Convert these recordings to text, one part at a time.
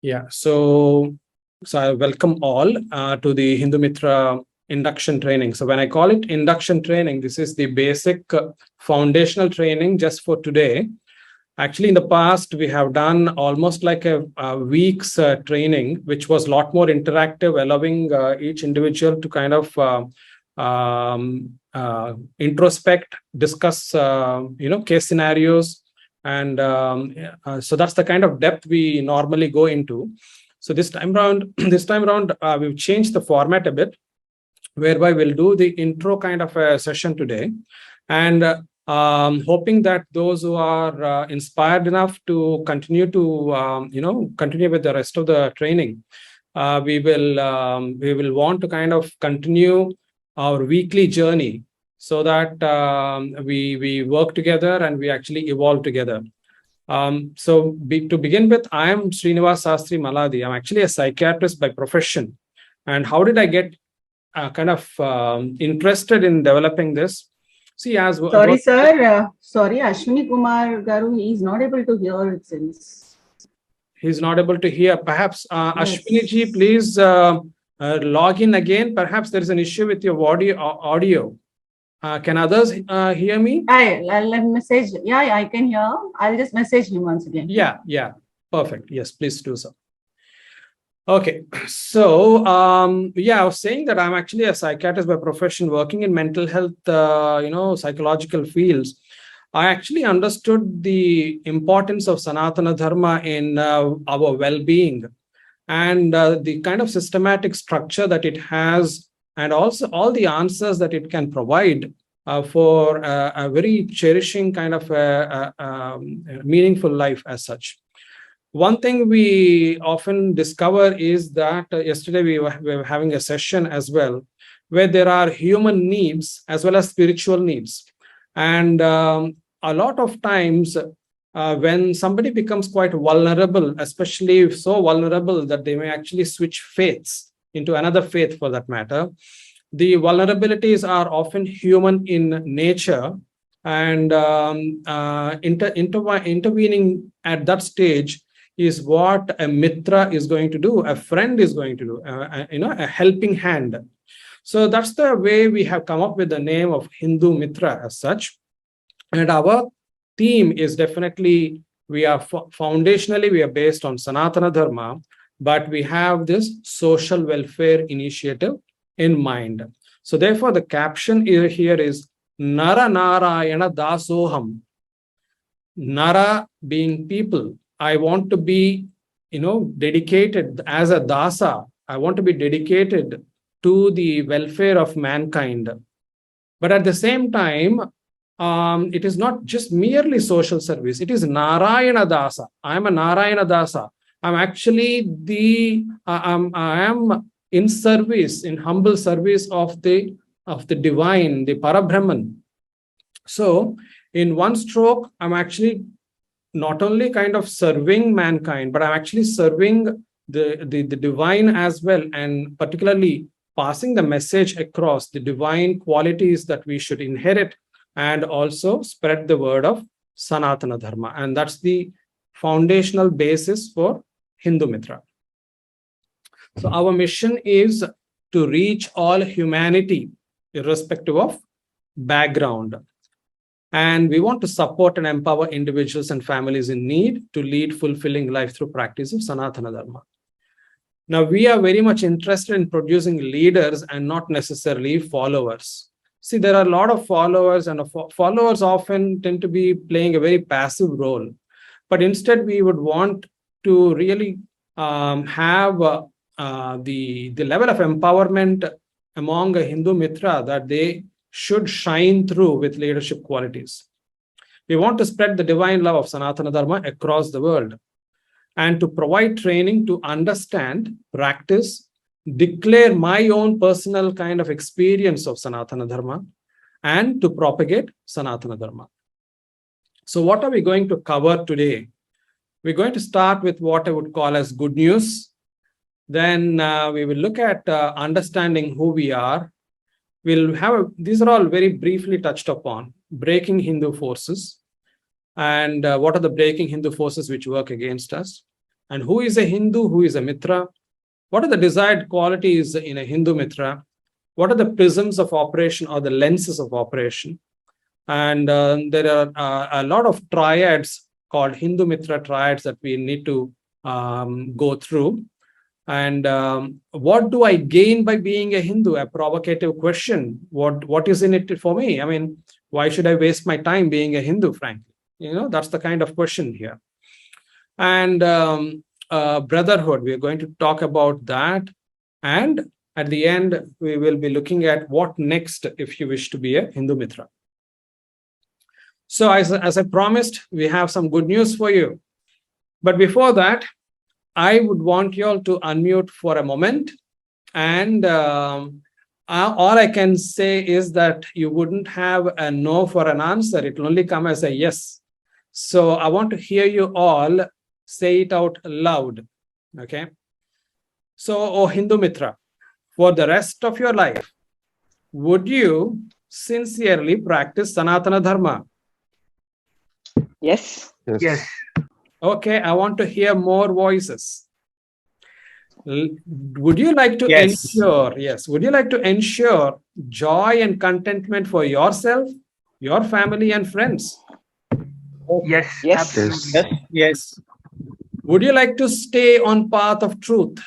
Yeah, so I welcome all to the Hindumitra induction training. So when I call it induction training, this is the basic foundational training just for today. Actually, in the past, we have done almost like a week's training, which was a lot more interactive, allowing each individual to kind of introspect, discuss, case scenarios, and so that's the kind of depth we normally go into. So this time around, we've changed the format a bit, whereby we'll do the intro kind of a session today, and hoping that those who are inspired enough to continue with the rest of the training, we will want to kind of continue our weekly journey, so that we work together and we actually evolve together. To begin with, I am Srinivas Sastry Maladi. I'm actually a psychiatrist by profession. And how did I get interested in developing this? See, sorry, sir. Sorry, Ashwini Kumar Garu, he is not able to hear it since. He's not able to hear. Perhaps, yes. Ashwini ji, please log in again. Perhaps there is an issue with your audio. Can others hear me? I'll message. Yeah, I can hear. I'll just message him once again. Yeah. Perfect. Yes, please do so. Okay, so I was saying that I'm actually a psychiatrist by profession, working in mental health, psychological fields. I actually understood the importance of Sanatana Dharma in our well-being, and the kind of systematic structure that it has, and also all the answers that it can provide for a very cherishing kind of meaningful life as such. One thing we often discover is that yesterday we were having a session as well, where there are human needs as well as spiritual needs. And a lot of times when somebody becomes quite vulnerable, especially so vulnerable that they may actually switch faiths into another faith for that matter, the vulnerabilities are often human in nature, and intervening at that stage is what a mitra is going to do, a friend is going to do, a helping hand. So that's the way we have come up with the name of Hindumitra as such. And our theme is definitely, foundationally, we are based on Sanatana Dharma, but we have this social welfare initiative in mind. So therefore, the caption here is Nara Narayana Dasoham. Nara being people. I want to be, dedicated as a dasa. I want to be dedicated to the welfare of mankind. But at the same time, it is not just merely social service. It is Narayana Dasa. I am a Narayana Dasa. I'm actually I am in service, in humble service of the divine, the Parabrahman. So in one stroke, I'm actually not only kind of serving mankind, but I'm actually serving the divine as well, and particularly passing the message across the divine qualities that we should inherit, and also spread the word of Sanatana Dharma. And that's the foundational basis for Hindumitra. So our mission is to reach all humanity, irrespective of background. And we want to support and empower individuals and families in need to lead fulfilling life through practice of Sanatana Dharma. Now, we are very much interested in producing leaders and not necessarily followers. See, there are a lot of followers, and followers often tend to be playing a very passive role. But instead, we would want to really have the level of empowerment among a Hindumitra that they should shine through with leadership qualities. We want to spread the divine love of Sanatana Dharma across the world, and to provide training to understand, practice, declare my own personal kind of experience of Sanatana Dharma, and to propagate Sanatana Dharma. So what are we going to cover today? We're going to start with what I would call as good news. Then we will look at understanding who we are. We'll have, these are all very briefly touched upon, breaking Hindu forces, and what are the breaking Hindu forces which work against us. And who is a Hindu? Who is a Mitra? What are the desired qualities in a Hindu Mitra? What are the prisms of operation or the lenses of operation? And there are a lot of triads called Hindu Mitra triads that we need to go through. And what do I gain by being a Hindu? A provocative question. What is in it for me? I mean, why should I waste my time being a Hindu, frankly? That's the kind of question here. And brotherhood, we're going to talk about that. And at the end, we will be looking at what next if you wish to be a Hindu Mitra. So as I promised, we have some good news for you. But before that, I would want you all to unmute for a moment. And all I can say is that you wouldn't have a no for an answer. It will only come as a yes. So I want to hear you all say it out loud. Okay. So, oh Hindu Mitra, for the rest of your life, would you sincerely practice Sanatana Dharma? Yes. Yes. Okay, I want to hear more voices. Would you like to ensure, would you like to ensure joy and contentment for yourself, your family and friends? Yes. Yes. Absolutely. Yes. Would you like to stay on path of truth?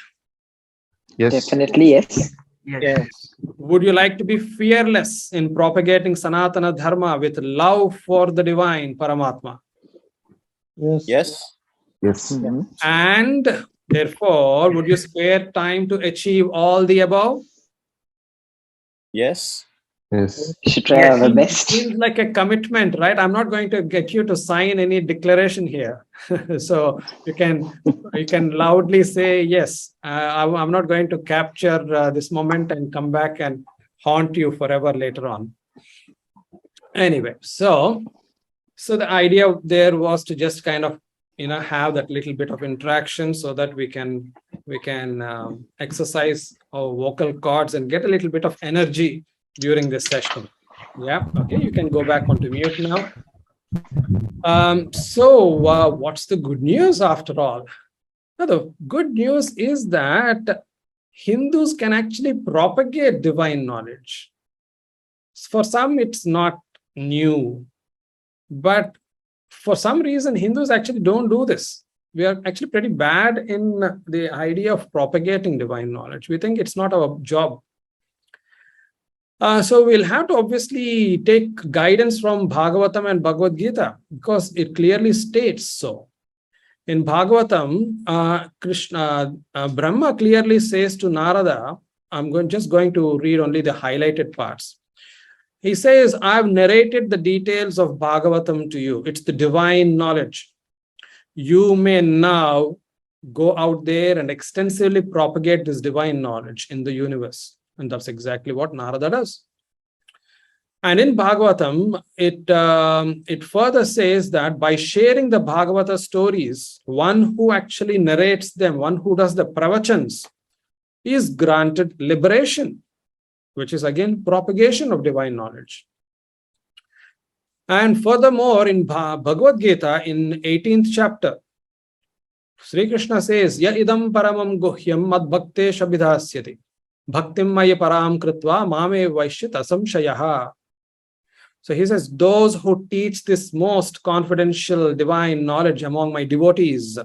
Yes. Definitely yes. Yes. Would you like to be fearless in propagating Sanatana Dharma with love for the divine Paramatma? Yes. Yes. Mhm. And therefore, would you spare time to achieve all the above? Yes. Yes. We should try our best. Seems like a commitment, right? I'm not going to get you to sign any declaration here. So you can loudly say yes. I'm not going to capture this moment and come back and haunt you forever later on. Anyway, so the idea there was to just kind of have that little bit of interaction so that we can exercise our vocal cords and get a little bit of energy during this session. Yeah. Okay. You can go back onto mute now. So what's the good news after all? Now, the good news is that Hindus can actually propagate divine knowledge. For some, it's not new, but for some reason, Hindus actually don't do this. We are actually pretty bad in the idea of propagating divine knowledge. We think it's not our job. So we'll have to obviously take guidance from Bhagavatam and Bhagavad Gita because it clearly states so. In Bhagavatam, Brahma clearly says to Narada, I'm just going to read only the highlighted parts. He says, I've narrated the details of Bhagavatam to you. It's the divine knowledge. You may now go out there and extensively propagate this divine knowledge in the universe. And that's exactly what Narada does. And in Bhagavatam, it further says that by sharing the Bhagavata stories, one who actually narrates them, one who does the pravachans, is granted liberation, which is again propagation of divine knowledge. And furthermore, in Bhagavad Gita, in 18th chapter, Sri Krishna says, Ya idam paramam guhyam mad bhakte shabidhasyati. Bhaktim maya param kritva mame vaishyat asamshayaha. So he says, those who teach this most confidential divine knowledge among my devotees,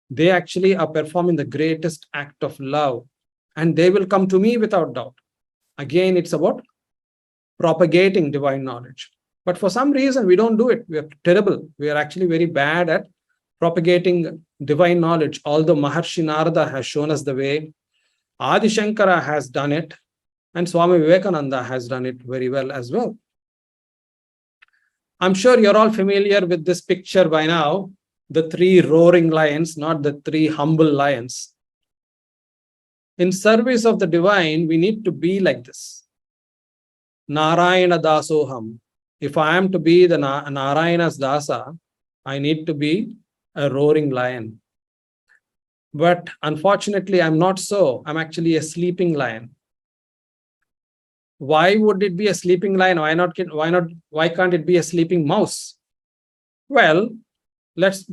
they actually are performing the greatest act of love. And they will come to me without doubt. Again, it's about propagating divine knowledge. But for some reason, we don't do it. We are terrible. We are actually very bad at propagating divine knowledge. Although Maharshi Narada has shown us the way, Adi Shankara has done it, and Swami Vivekananda has done it very well as well. I'm sure you're all familiar with this picture by now, the three roaring lions, not the three humble lions. In service of the divine, we need to be like this. Narayana Dasoham. If I am to be the Narayana's Dasa, I need to be a roaring lion. But unfortunately, I'm not so. I'm actually a sleeping lion. Why would it be a sleeping lion? Why can't it be a sleeping mouse? Well, let's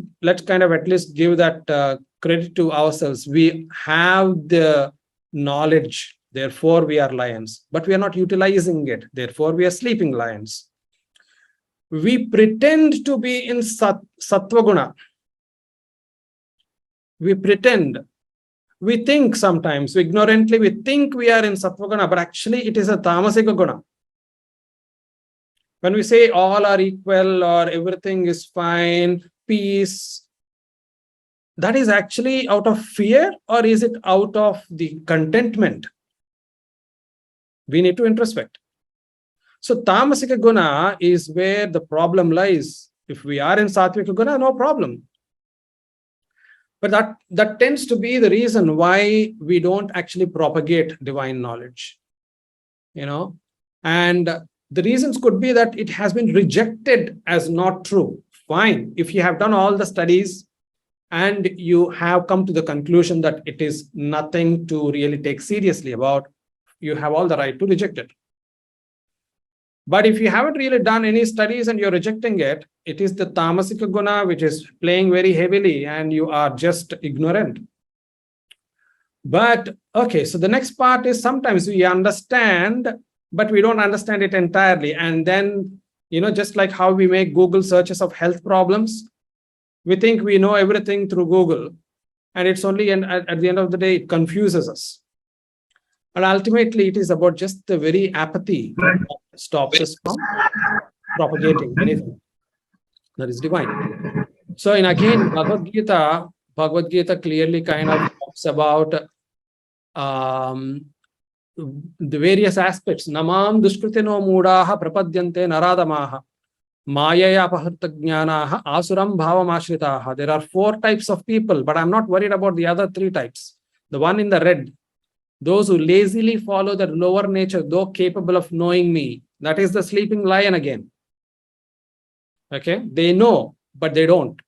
kind of at least give that credit to ourselves. We have the knowledge, therefore we are lions, but we are not utilizing it, therefore we are sleeping lions. We pretend to be in sattva guna. We pretend. We think sometimes, ignorantly, we think we are in sattva guna, but actually it is a tamasika guna. When we say all are equal or everything is fine, peace, that is actually out of fear, or is it out of the contentment? We need to introspect. So tamasika guna is where the problem lies. If we are in sattvika guna, no problem. But that tends to be the reason why we don't actually propagate divine knowledge. And the reasons could be that it has been rejected as not true. Fine. If you have done all the studies and you have come to the conclusion that it is nothing to really take seriously about, you have all the right to reject it. But if you haven't really done any studies and you're rejecting it, it is the tamasika guna which is playing very heavily and you are just ignorant. But okay, so the next part is sometimes we understand, but we don't understand it entirely. And then, just like how we make Google searches of health problems, we think we know everything through Google. And it's only at the end of the day, it confuses us. And ultimately, it is about just the very apathy that stops us from propagating anything that is divine. So, again, Bhagavad Gita clearly kind of talks about the various aspects. Namam dushkritino moodaha prapadyante naradamaha mayaya apaharta jnanaha asuram bhavam ashritaha. There are 4 types of people, but I'm not worried about the other 3 types. The one in the red, those who lazily follow the lower nature, though capable of knowing me. That is the sleeping lion again. Okay, they know, but they don't.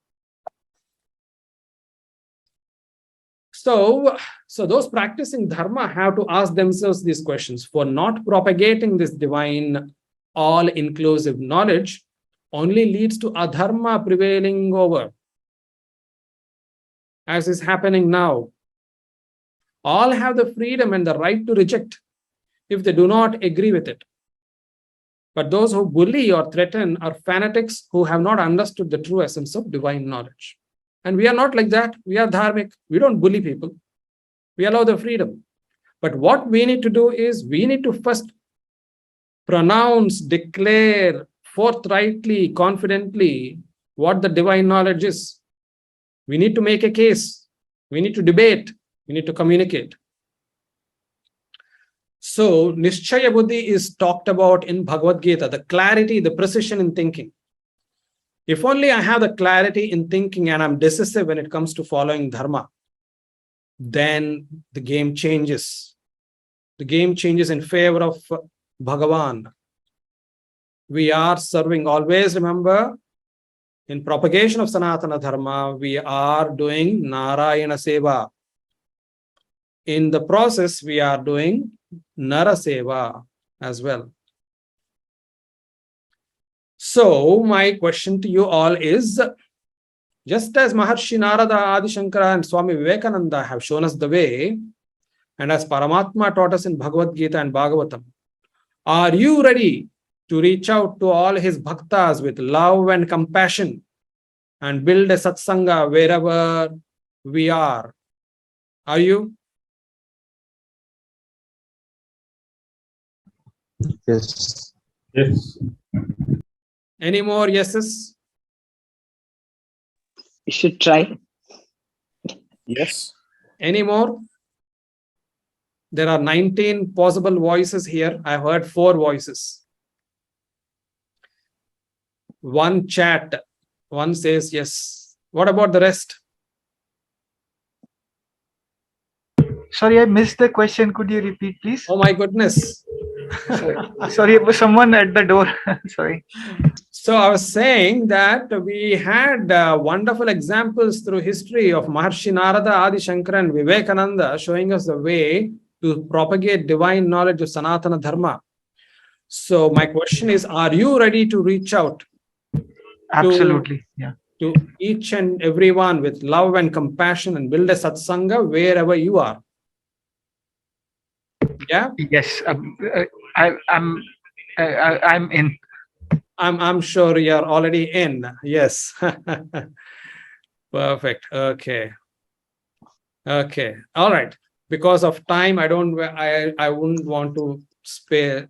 So those practicing dharma have to ask themselves these questions. For not propagating this divine, all-inclusive knowledge only leads to adharma prevailing over, as is happening now. All have the freedom and the right to reject if they do not agree with it. But those who bully or threaten are fanatics who have not understood the true essence of divine knowledge. And we are not like that. We are dharmic. We don't bully people. We allow the freedom. But what we need to do is we need to first pronounce, declare forthrightly, confidently what the divine knowledge is. We need to make a case. We need to debate. We need to communicate. So, Nishchaya Buddhi is talked about in Bhagavad Gita, the clarity, the precision in thinking. If only I have the clarity in thinking and I'm decisive when it comes to following dharma, then the game changes. The game changes in favor of Bhagavan. We are serving, always remember, in propagation of Sanatana Dharma, we are doing Narayana Seva. In the process, we are doing Nara Seva as well. So, my question to you all is, just as Maharshi Narada, Adi Shankara and Swami Vivekananda have shown us the way, and as Paramatma taught us in Bhagavad Gita and Bhagavatam, are you ready to reach out to all his bhaktas with love and compassion and build a satsanga wherever we are? Are you? Yes. Yes. Any more yeses? We should try. Yes. Any more? There are 19 possible voices here. I heard 4 voices. One chat. One says yes. What about the rest? Sorry, I missed the question. Could you repeat, please? Oh my goodness. Sorry, it was someone at the door. Sorry. So I was saying that we had wonderful examples through history of Maharshi Narada, Adi Shankara and Vivekananda showing us the way to propagate divine knowledge of Sanatana Dharma. So my question is, are you ready to reach out Absolutely. Yeah. to to each and everyone with love and compassion and build a satsanga wherever you are. Yeah, Yes. I'm in. I'm sure you're already in. Yes. Perfect. Okay. Okay. All right. Because of time, I wouldn't want to stay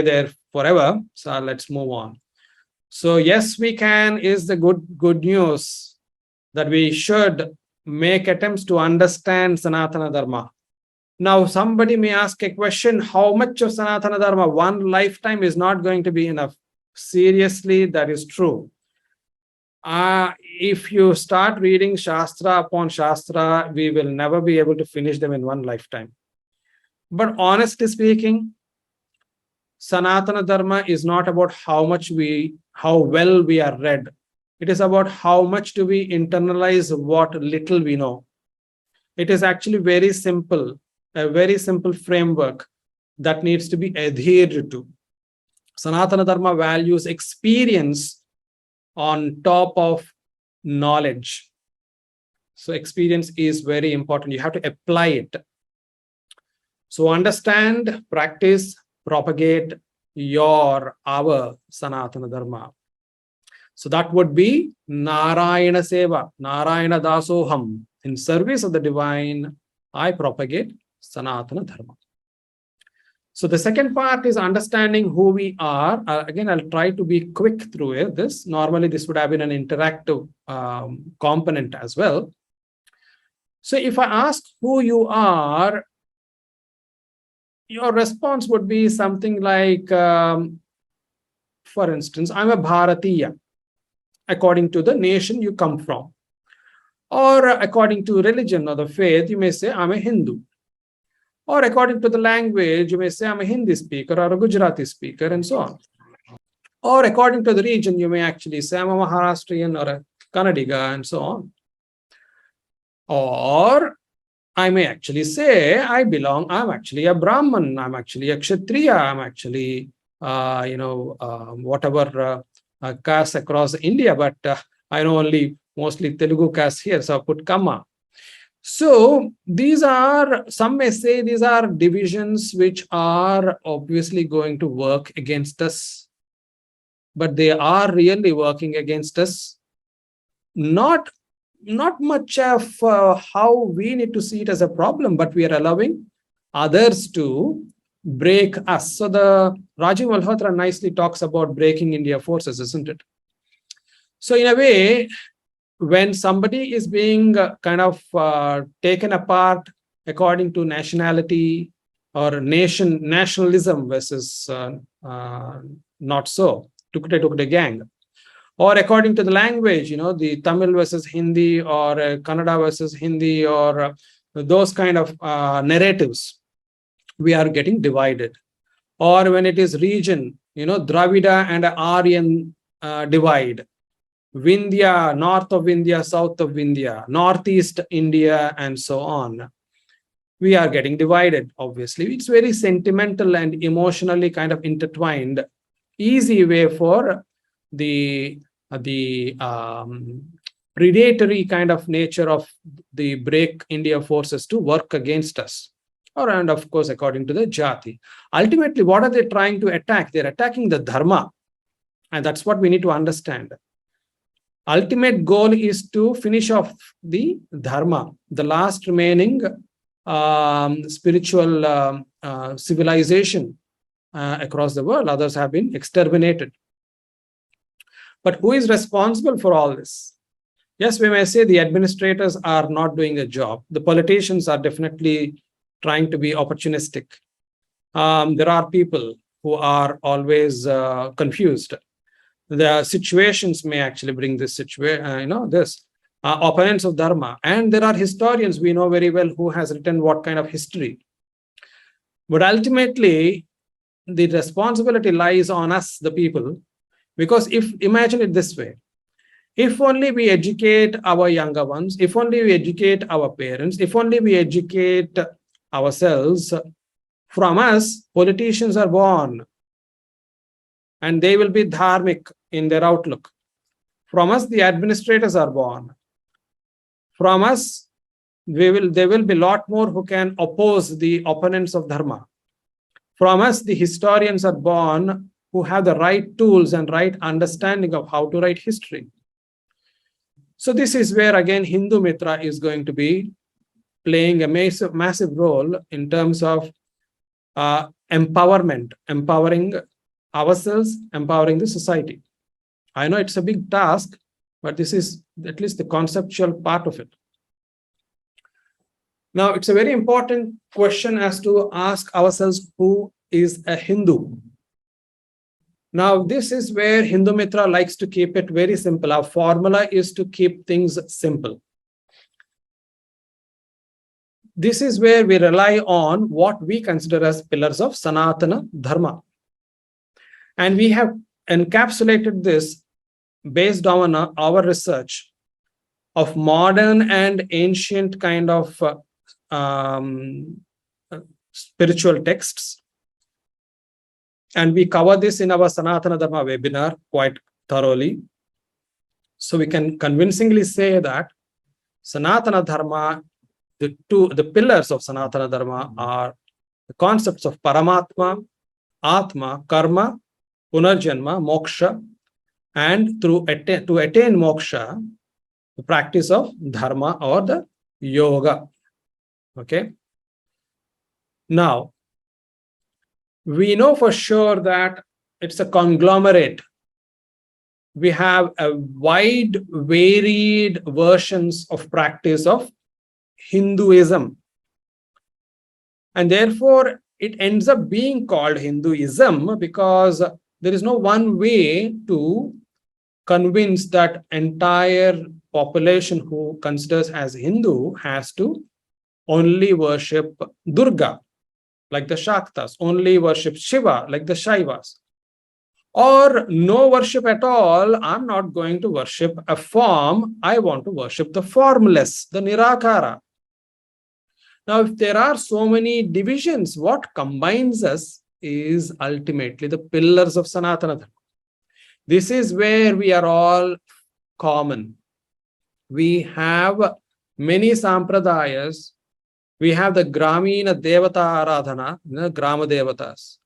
there forever. So let's move on. So yes, we can is the good news that we should make attempts to understand Sanatana Dharma. Now, somebody may ask a question, how much of Sanatana Dharma? One lifetime is not going to be enough. Seriously, that is true. If you start reading Shastra upon Shastra, we will never be able to finish them in one lifetime. But honestly speaking, Sanatana Dharma is not about how well we are read. It is about how much do we internalize what little we know. It is actually very simple, a very simple framework that needs to be adhered to. Sanatana Dharma values experience on top of knowledge. So experience is very important. You have to apply it. So understand, practice, propagate our Sanatana Dharma. So that would be Narayana Seva, Narayana Dasoham. In service of the divine, I propagate Sanatana Dharma. So the second part is understanding who we are. Again, I'll try to be quick through this. Normally, this would have been an interactive component as well. So if I ask who you are, your response would be something like, for instance, I'm a Bharatiya, according to the nation you come from. Or according to religion or the faith, you may say, I'm a Hindu. Or according to the language, you may say, I'm a Hindi speaker or a Gujarati speaker, and so on. Or according to the region, you may actually say, I'm a Maharashtrian or a Kannadiga, and so on. Or I may actually say, I'm actually a Brahman, I'm actually a Kshatriya, I'm actually, whatever caste across India, but I know only mostly Telugu caste here, so I put Kamma. So some may say these are divisions which are obviously going to work against us, but they are really working against us. Not much of how we need to see it as a problem, but we are allowing others to break us. So the Rajiv Malhotra nicely talks about breaking India forces, isn't it? So in a way, when somebody is being taken apart according to nationality or nationalism versus not so, Tukde gang, or according to the language, the Tamil versus Hindi or Kannada versus Hindi or those kind of narratives, we are getting divided. Or when it is region, Dravida and Aryan divide. Vindhya, north of India, south of India, northeast India, and so on. We are getting divided, obviously. It's very sentimental and emotionally kind of intertwined. Easy way for the predatory kind of nature of the break India forces to work against us. And of course, according to the Jati. Ultimately, what are they trying to attack? They're attacking the Dharma. And that's what we need to understand. Ultimate goal is to finish off the Dharma, the last remaining spiritual civilization across the world. Others have been exterminated. But who is responsible for all this? Yes, we may say the administrators are not doing a job. The politicians are definitely trying to be opportunistic. There are people who are always confused. The situations may actually bring this situation, opponents of Dharma. And there are historians we know very well who has written what kind of history. But ultimately, the responsibility lies on us, the people, because imagine it this way, if only we educate our younger ones, if only we educate our parents, if only we educate ourselves, from us, politicians are born. And they will be dharmic in their outlook. From us, the administrators are born. From us, there will be a lot more who can oppose the opponents of dharma. From us, the historians are born who have the right tools and right understanding of how to write history. So this is where, again, Hindumitra is going to be playing a massive role in terms of empowerment, empowering ourselves, empowering the society. I know it's a big task, but this is at least the conceptual part of it. Now, it's a very important question as to ask ourselves, who is a Hindu? Now, this is where Hindumitra likes to keep it very simple. Our formula is to keep things simple. This is where we rely on what we consider as pillars of Sanatana Dharma. And we have encapsulated this based on our research of modern and ancient kind of spiritual texts. And we cover this in our Sanatana Dharma webinar quite thoroughly. So we can convincingly say that Sanatana Dharma, the pillars of Sanatana Dharma are the concepts of Paramatma, Atma, Karma, Punarjanma, Moksha, and to attain moksha, the practice of dharma or the yoga. Okay. Now, we know for sure that it's a conglomerate. We have a wide, varied versions of practice of Hinduism. And therefore, it ends up being called Hinduism because there is no one way to convince that entire population who considers as Hindu has to only worship Durga, like the Shaktas, only worship Shiva, like the Shaivas, or no worship at all. I'm not going to worship a form. I want to worship the formless, the Nirakara. Now, if there are so many divisions, what combines us is ultimately the pillars of Sanatana Dharma. This is where we are all common. We have many sampradayas. We have the Gramina Devata Aradhana, Grama Devatas.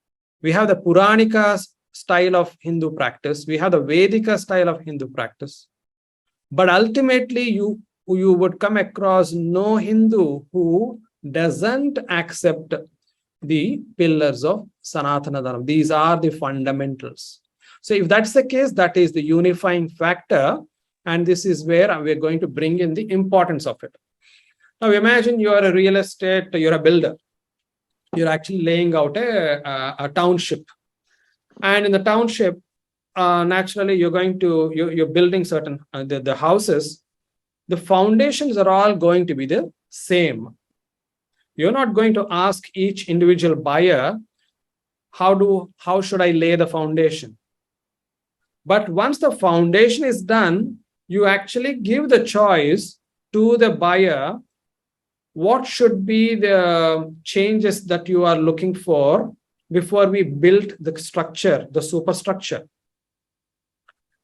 We have the Puranika style of Hindu practice. We have the Vedika style of Hindu practice. But ultimately, you would come across no Hindu who doesn't accept the pillars of Sanatana Dharma. These are the fundamentals. So if that's the case, that is the unifying factor. And this is where we're going to bring in the importance of it. Now imagine you're a real estate, you're a builder. You're actually laying out a township. And in the township, naturally, you're building certain, the houses. The foundations are all going to be the same. You're not going to ask each individual buyer, how should I lay the foundation? But once the foundation is done, you actually give the choice to the buyer, what should be the changes that you are looking for before we build the structure, the superstructure.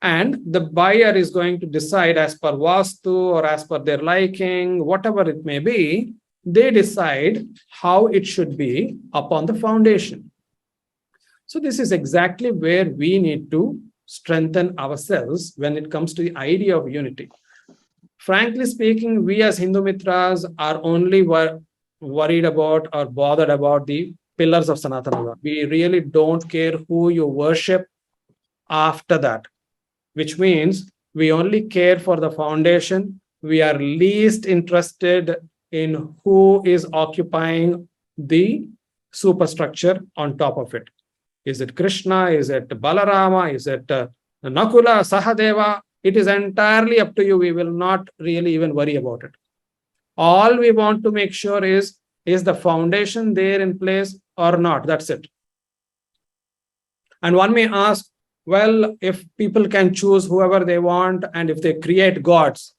And the buyer is going to decide as per Vastu or as per their liking, whatever it may be, they decide how it should be upon the foundation. So this is exactly where we need to strengthen ourselves when it comes to the idea of unity. Frankly speaking, we as Hindumitras are only worried about or bothered about the pillars of Sanatana Dharma. We really don't care who you worship after that, which means we only care for the foundation. We are least interested in who is occupying the superstructure on top of it. Is it Krishna? Is it Balarama? Is it Nakula, Sahadeva? It is entirely up to you. We will not really even worry about it. All we want to make sure is the foundation there in place or not? That's it. And one may ask, well, if people can choose whoever they want and if they create gods,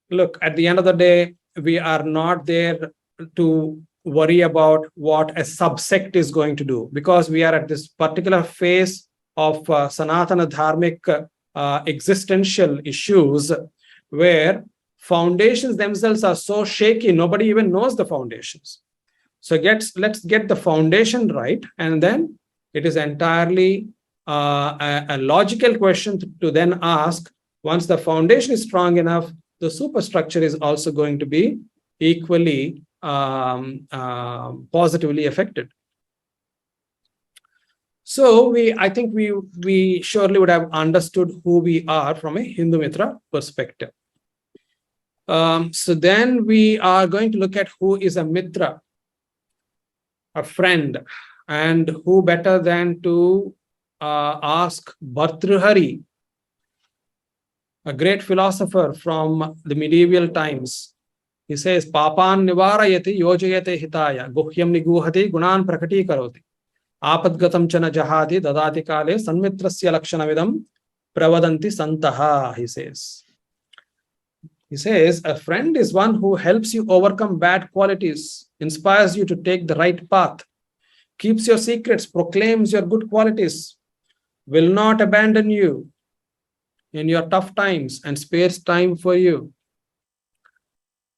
look, at the end of the day, we are not there to worry about what a subsect is going to do, because we are at this particular phase of Sanatana Dharmic existential issues where foundations themselves are so shaky, nobody even knows the foundations. So let's get the foundation right, and then it is entirely a logical question to then ask. Once the foundation is strong enough, the superstructure is also going to be equally positively affected. So I think we surely would have understood who we are from a Hindumitra perspective. So then we are going to look at who is a Mitra, a friend, and who better than to ask Bhartrihari, a great philosopher from the medieval times. He says, Papan nivarayati yojayate hitaya, guhyam niguhati gunan prakati karoti. Apadgatam chana jahati dadati kale sanmitrasya lakshanavidam pravadanti santaha, he says. He says, a friend is one who helps you overcome bad qualities, inspires you to take the right path, keeps your secrets, proclaims your good qualities, will not abandon you in your tough times, and spares time for you.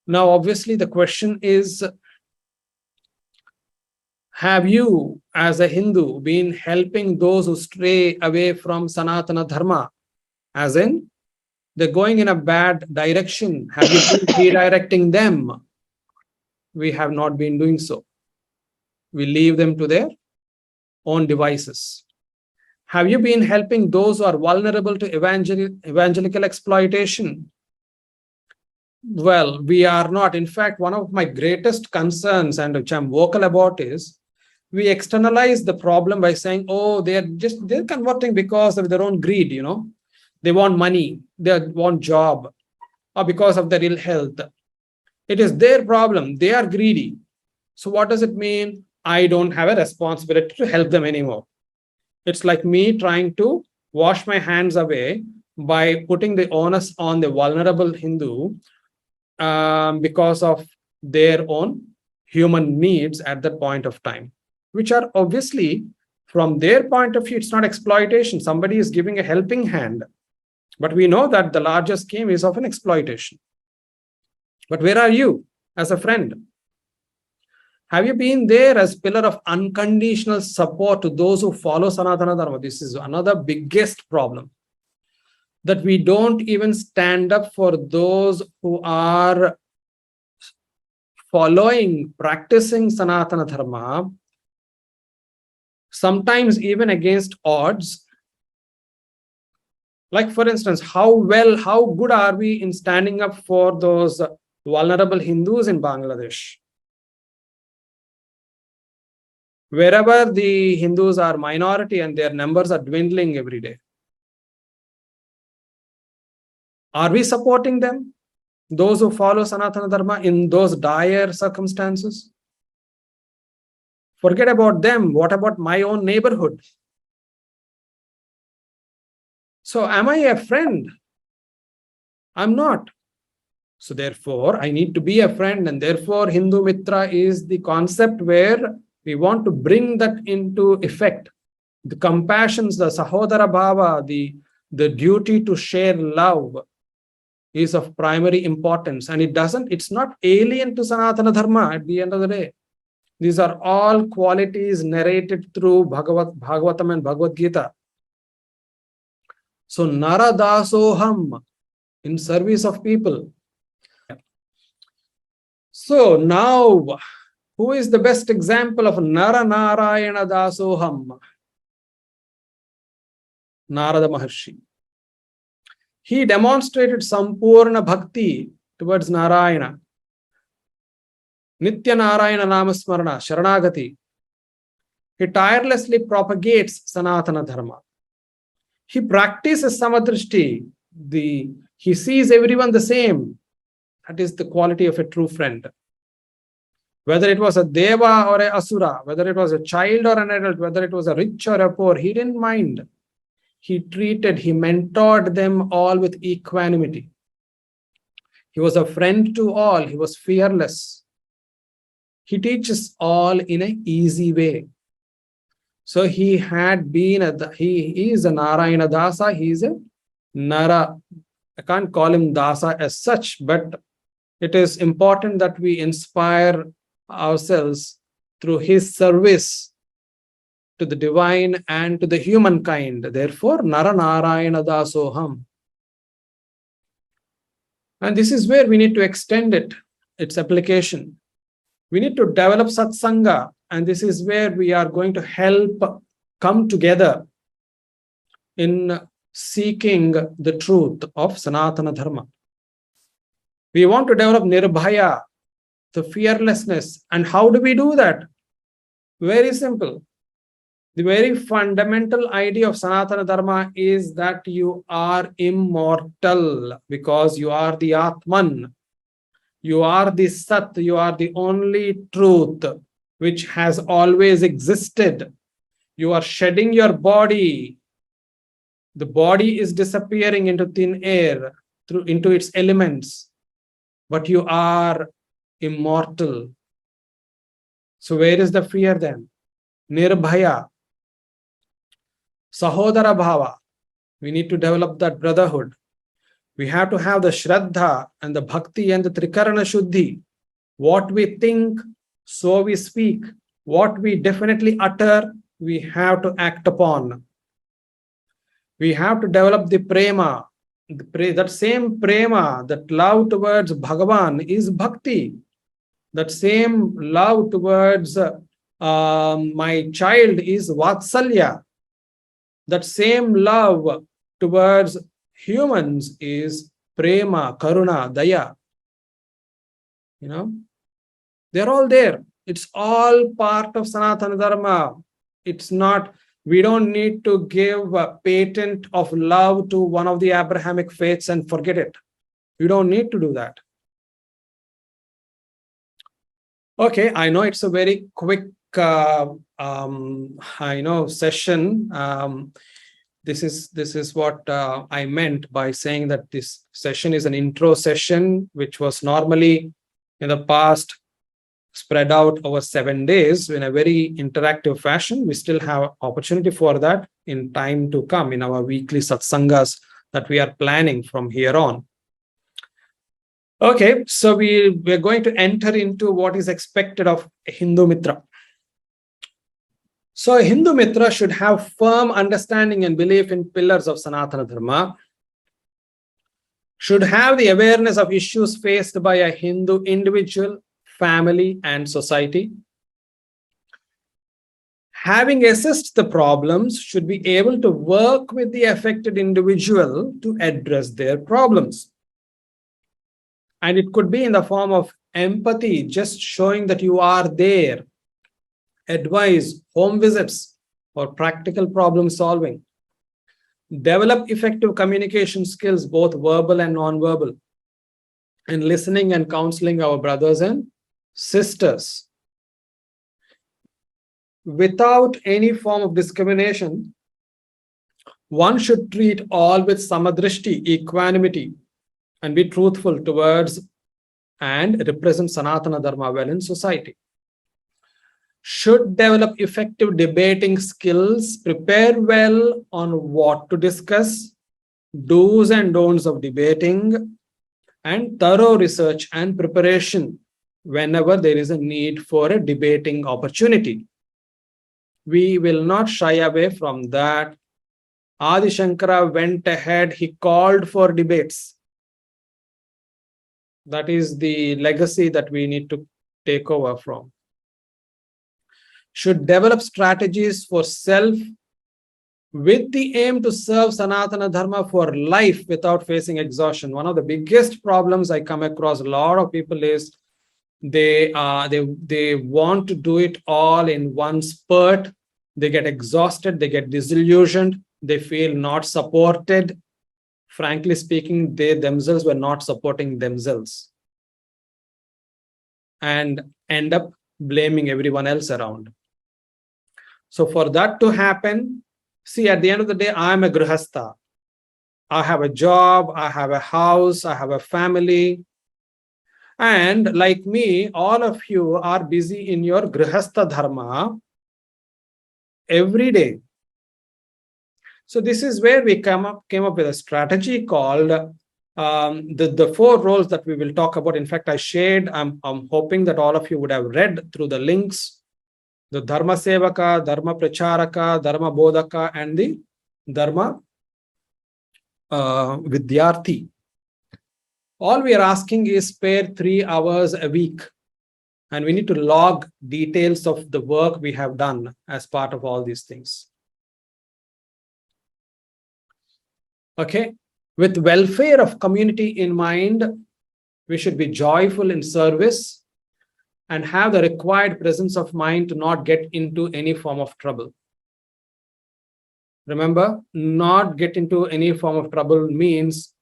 Now, obviously, the question is, have you, as a Hindu, been helping those who stray away from Sanatana Dharma? As in, they're going in a bad direction. Have you been redirecting them? We have not been doing so. We leave them to their own devices. Have you been helping those who are vulnerable to evangelical exploitation? Well, we are not. In fact, one of my greatest concerns, and which I'm vocal about, is we externalize the problem by saying, oh, they're converting because of their own greed, They want money, they want job, or because of their ill health. It is their problem. They are greedy. So what does it mean? I don't have a responsibility to help them anymore. It's like me trying to wash my hands away by putting the onus on the vulnerable Hindu because of their own human needs at that point of time, which are obviously, from their point of view, it's not exploitation. Somebody is giving a helping hand. But we know that the larger scheme is of an exploitation. But where are you as a friend? Have you been there as pillar of unconditional support to those who follow Sanatana Dharma? This is another biggest problem, that we don't even stand up for those who are practicing Sanatana Dharma, sometimes even against odds. Like, for instance, how good are we in standing up for those vulnerable Hindus in Bangladesh? Wherever the Hindus are minority and their numbers are dwindling every day. Are we supporting them? Those who follow Sanatana Dharma in those dire circumstances? Forget about them. What about my own neighborhood? So am I a friend? I'm not. So therefore, I need to be a friend, and therefore Hindu Mitra is the concept where we want to bring that into effect. The compassions, the Sahodara Bhava, the duty to share love is of primary importance. And it's not alien to Sanatana Dharma at the end of the day. These are all qualities narrated through Bhagavatam and Bhagavad Gita. So Nara Dasoham, in service of people. So now, who is the best example of Nara Narayana Dasoham? Narada Maharshi. He demonstrated Sampurna Bhakti towards Narayana. Nitya Narayana Namasmarana, Sharanagati. He tirelessly propagates Sanatana Dharma. He practices Samadrishti. He sees everyone the same. That is the quality of a true friend. Whether it was a Deva or a Asura, whether it was a child or an adult, whether it was a rich or a poor, he didn't mind. He mentored them all with equanimity. He was a friend to all. He was fearless. He teaches all in an easy way. So he is a Narayana Dasa. He is a Nara. I can't call him Dasa as such, but it is important that we inspire ourselves through his service to the divine and to the humankind. Therefore, Nara Narayana Dasoham. And this is where we need to extend its application. We need to develop satsanga, and this is where we are going to help come together in seeking the truth of Sanatana Dharma. We want to develop nirbhaya, the fearlessness. And how do we do that? Very simple. The very fundamental idea of Sanatana Dharma is that you are immortal because you are the Atman. You are the Sat, you are the only truth which has always existed. You are shedding your body. The body is disappearing into thin air, into its elements, but you are immortal. So where is the fear then? Nirbhaya. Sahodara Bhava. We need to develop that brotherhood. We have to have the Shraddha and the Bhakti and the Trikarana Shuddhi. What we think, so we speak. What we definitely utter, we have to act upon. We have to develop the prema. That same prema, that love towards Bhagavan is Bhakti. That same love towards my child is Vatsalya. That same love towards humans is prema, karuna, daya. They're all there. It's all part of Sanatana Dharma. It's not, we don't need to give a patent of love to one of the Abrahamic faiths and forget it. You don't need to do that. Okay, I know it's a very quick session. This is what I meant by saying that this session is an intro session, which was normally in the past spread out over 7 days in a very interactive fashion. We still have opportunity for that in time to come in our weekly satsangas that we are planning from here on. Okay, so we're going to enter into what is expected of a Hindumitra. So a Hindumitra should have firm understanding and belief in pillars of Sanatana Dharma, should have the awareness of issues faced by a Hindu individual, family, and society. Having assessed the problems, should be able to work with the affected individual to address their problems. And it could be in the form of empathy, just showing that you are there, advice, home visits, or practical problem solving. Develop effective communication skills, both verbal and non-verbal, and listening and counseling our brothers and sisters. Without any form of discrimination, one should treat all with samadrishti, equanimity, and be truthful towards and represent Sanatana Dharma well in society. Should develop effective debating skills, prepare well on what to discuss, do's and don'ts of debating, and thorough research and preparation whenever there is a need for a debating opportunity. We will not shy away from that. Adi Shankara went ahead, he called for debates. That is the legacy that we need to take over from. Should develop strategies for self with the aim to serve Sanatana Dharma for life without facing exhaustion. One of the biggest problems I come across a lot of people is they want to do it all in one spurt. They get exhausted, they get disillusioned, they feel not supported. Frankly speaking, they themselves were not supporting themselves and end up blaming everyone else around. So for that to happen, see, at the end of the day, I am a grihastha. I have a job, I have a house, I have a family. And like me, all of you are busy in your grihastha dharma every day. So this is where we came up with a strategy called the 4 roles that we will talk about. In fact, I shared, I'm hoping that all of you would have read through the links, the Dharma Sevaka, Dharma Pracharaka, Dharma Bodhaka, and the Dharma Vidyarthi. All we are asking is spare 3 hours a week. And we need to log details of the work we have done as part of all these things. Okay. With welfare of community in mind, we should be joyful in service and have the required presence of mind to not get into any form of trouble. Remember, not get into any form of trouble means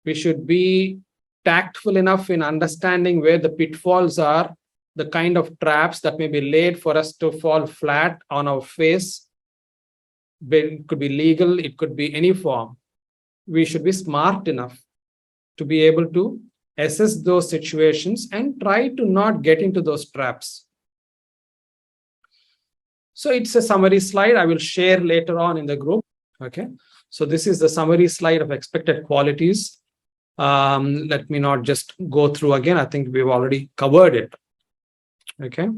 we should be tactful enough in understanding where the pitfalls are, the kind of traps that may be laid for us to fall flat on our face. It could be legal, it could be any form. We should be smart enough to be able to assess those situations and try to not get into those traps. So it's a summary slide I will share later on in the group. Okay. So this is the summary slide of expected qualities. Let me not just go through again. I think we've already covered it. Okay.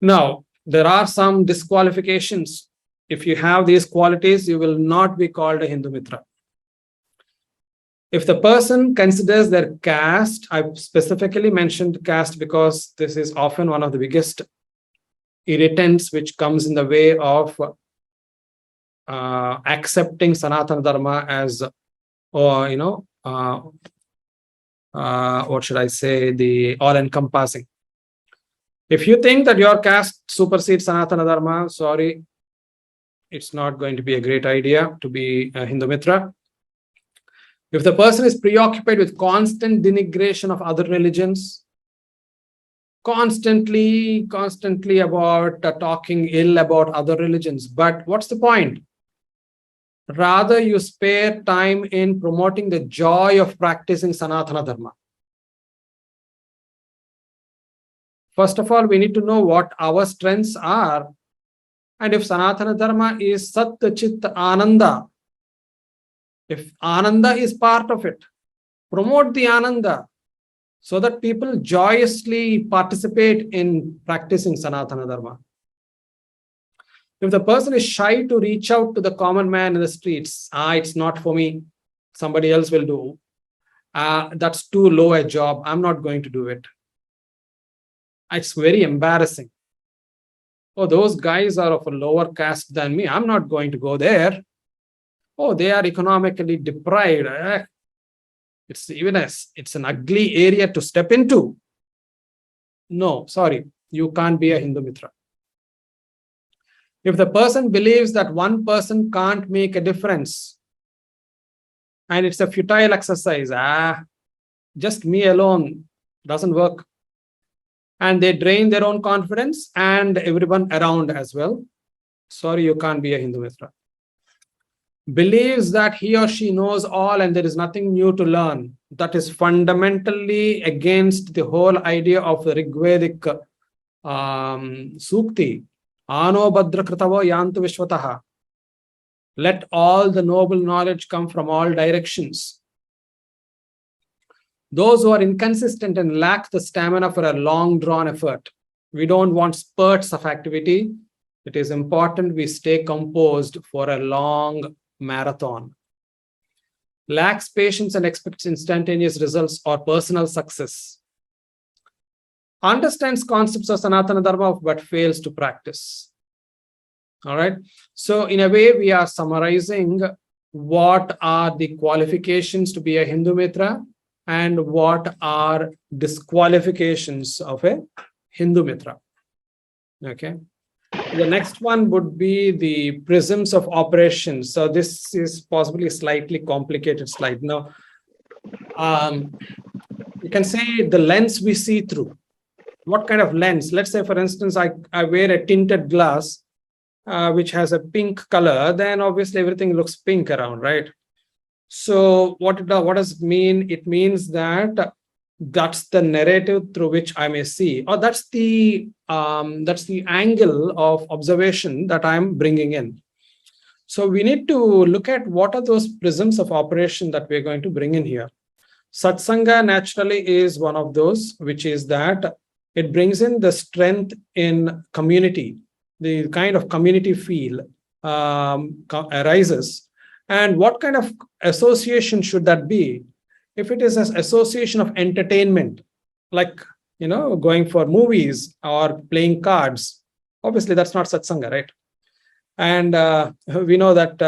Now, there are some disqualifications. If you have these qualities, you will not be called a Hindumitra. If the person considers their caste, I've specifically mentioned caste because this is often one of the biggest irritants which comes in the way of accepting Sanatana Dharma as, or what should I say, the all-encompassing. If you think that your caste supersedes Sanatana Dharma, sorry, it's not going to be a great idea to be a Hindumitra. If the person is preoccupied with constant denigration of other religions, constantly about talking ill about other religions, but what's the point? Rather, you spare time in promoting the joy of practicing Sanatana Dharma. First of all, we need to know what our strengths are. And if Sanatana Dharma is Sat Chit Ananda, if Ananda is part of it, promote the Ananda so that people joyously participate in practicing Sanatana Dharma. If the person is shy to reach out to the common man in the streets, it's not for me, somebody else will do. That's too low a job, I'm not going to do it. It's very embarrassing. Oh, those guys are of a lower caste than me, I'm not going to go there. Oh, they are economically deprived. It's an ugly area to step into. No, sorry, you can't be a Hindumitra. If the person believes that one person can't make a difference and it's a futile exercise, just me alone doesn't work. And they drain their own confidence and everyone around as well. Sorry, you can't be a Hindumitra. Believes that he or she knows all and there is nothing new to learn. That is fundamentally against the whole idea of the Rigvedic Sukti. Ano Badra Kritavo Yantu Vishwataha. Let all the noble knowledge come from all directions. Those who are inconsistent and lack the stamina for a long drawn effort. We don't want spurts of activity. It is important we stay composed for a long marathon. Lacks patience and expects instantaneous results or personal success. Understands concepts of Sanatana Dharma but fails to practice. All right. So in a way, we are summarizing what are the qualifications to be a Hindumitra and what are disqualifications of a Hindumitra. Okay. The next one would be the prisms of operations. So this is possibly a slightly complicated slide. Now, you can say the lens we see through. What kind of lens? Let's say, for instance, I wear a tinted glass, which has a pink color, then obviously everything looks pink around, right? So what does it mean? It means that That's the narrative through which I may see, or that's the angle of observation that I'm bringing in. So we need to look at what are those prisms of operation that we're going to bring in here. Satsanga naturally is one of those, which is that it brings in the strength in community, the kind of community feel arises. And what kind of association should that be? If it is an association of entertainment, like, going for movies or playing cards, obviously that's not satsanga, right? And we know that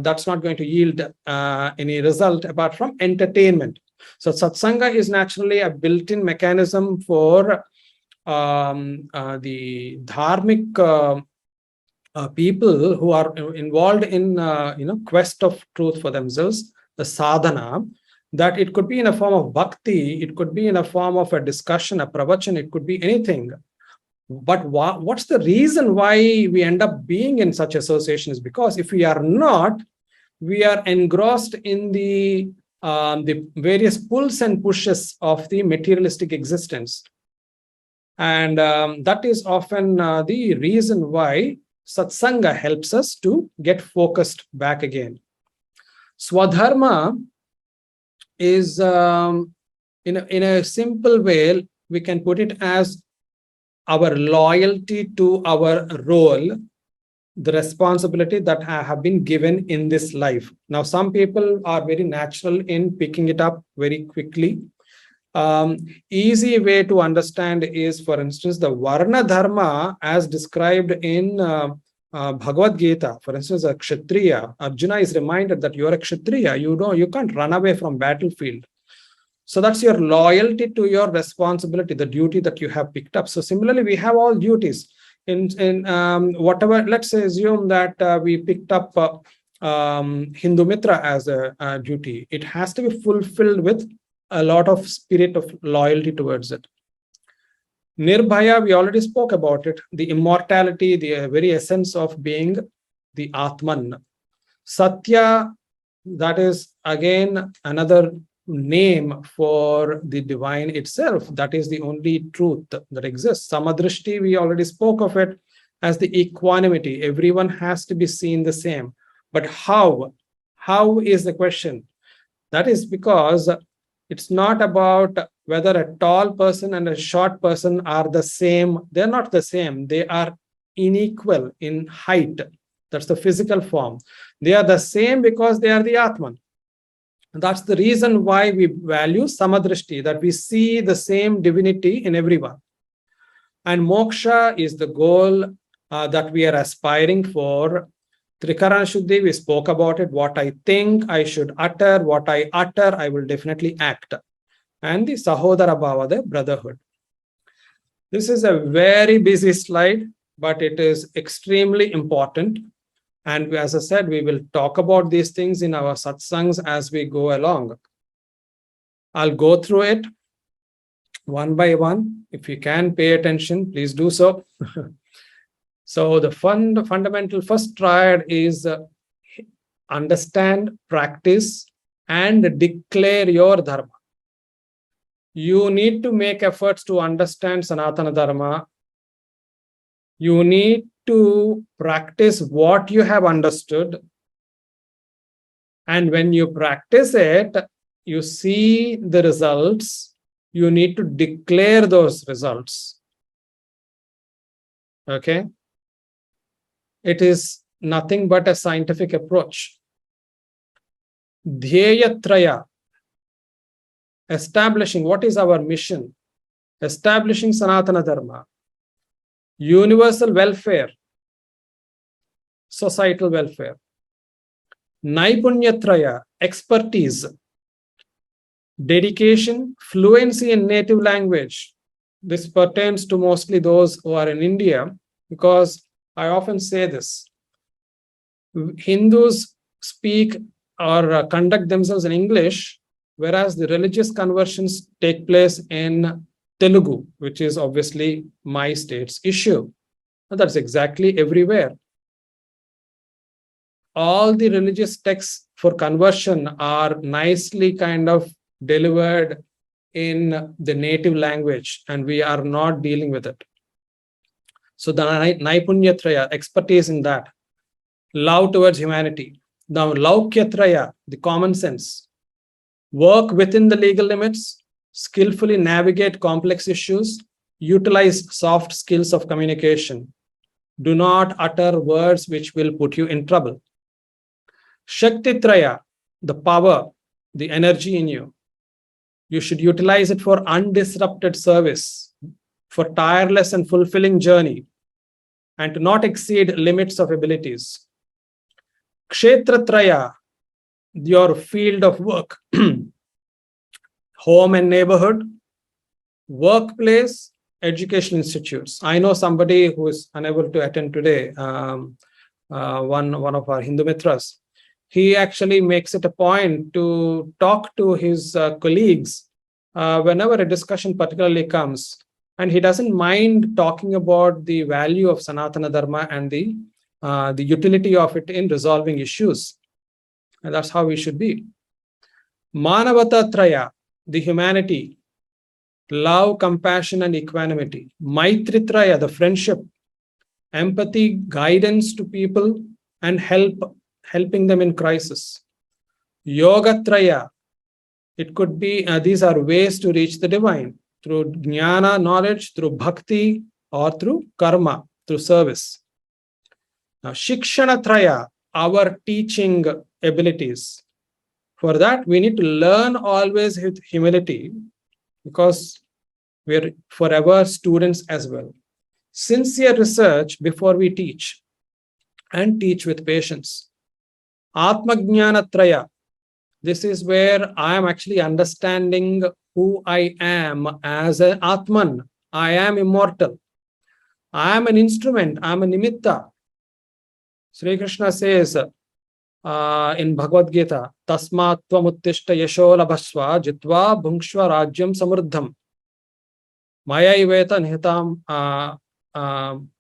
that's not going to yield any result apart from entertainment. So satsanga is naturally a built-in mechanism for the dharmic people who are involved in quest of truth for themselves, the sadhana. That it could be in a form of bhakti, it could be in a form of a discussion, a pravachan, it could be anything. But what's the reason why we end up being in such associations? Because if we are not, we are engrossed in the various pulls and pushes of the materialistic existence. And that is often the reason why satsanga helps us to get focused back again. Swadharma is, in a simple way, we can put it as our loyalty to our role, the responsibility that have been given in this life. Now, some people are very natural in picking it up very quickly. Easy way to understand is, for instance, the Varna Dharma as described in Bhagavad Gita. For instance, a Kshatriya, Arjuna is reminded that you're a Kshatriya. You can't run away from battlefield. So that's your loyalty to your responsibility, the duty that you have picked up. So similarly, we have all duties in whatever. Let's say, assume that we picked up Hindumitra as a duty. It has to be fulfilled with a lot of spirit of loyalty towards it. Nirbhaya, we already spoke about it, the immortality, the very essence of being the Atman. Satya, that is again another name for the divine itself. That is the only truth that exists. Samadrishti, we already spoke of it as the equanimity. Everyone has to be seen the same. But how? How is the question? That is because it's not about whether a tall person and a short person are the same. They're not the same. They are unequal in height. That's the physical form. They are the same because they are the Atman. That's the reason why we value samadrishti, that we see the same divinity in everyone. And moksha is the goal that we are aspiring for. Trikarana Shuddhi, we spoke about it. What I think I should utter, what I utter, I will definitely act. And the Sahodara Bhava, the brotherhood. This is a very busy slide, but it is extremely important. And as I said, we will talk about these things in our satsangs as we go along. I'll go through it one by one. If you can pay attention, please do so. So the fundamental first triad is understand, practice, and declare your dharma. You need to make efforts to understand Sanatana Dharma. You need to practice what you have understood. And when you practice it, you see the results. You need to declare those results. Okay? It is nothing but a scientific approach. Dhyeyatraya, establishing what is our mission, establishing Sanatana Dharma, universal welfare, societal welfare. Naipunyatraya, expertise, dedication, fluency in native language. This pertains to mostly those who are in India, because I often say this. Hindus speak or conduct themselves in English, whereas the religious conversions take place in Telugu, which is obviously my state's issue. And that's exactly everywhere. All the religious texts for conversion are nicely kind of delivered in the native language and we are not dealing with it. So the Naipuryatraya, expertise in that, love towards humanity. Now Laukyatraya, the common sense, work within the legal limits, skillfully navigate complex issues, utilize soft skills of communication. Do not utter words which will put you in trouble. Shaktitraya, the power, the energy in you. You should utilize it for undisrupted service, for tireless and fulfilling journey, and to not exceed limits of abilities. Kshetratraya, your field of work, home and neighborhood, workplace, education institutes. I know somebody who is unable to attend today, one of our Hindumitras. He actually makes it a point to talk to his colleagues whenever a discussion particularly comes. And he doesn't mind talking about the value of Sanatana Dharma and the utility of it in resolving issues. And that's how we should be. Manavata Traya, the humanity, love, compassion, and equanimity. Maitritraya, the friendship, empathy, guidance to people, and helping them in crisis. Yogatraya, it could be, these are ways to reach the divine, through jnana, knowledge, through bhakti, or through karma, through service. Now, Shikshanatraya, our teaching abilities. For that, we need to learn always with humility, because we're forever students as well. Sincere research before we teach, and teach with patience. Atmajnanatraya, this is where I am actually understanding who I am as an Atman. I am immortal. I am an instrument. I am a nimitta. Sri Krishna says in Bhagavad Gita, Tasmat tvamuttishta yasho labhasva jitva bhungshva rajyam samruddham. Maya iveta nihitam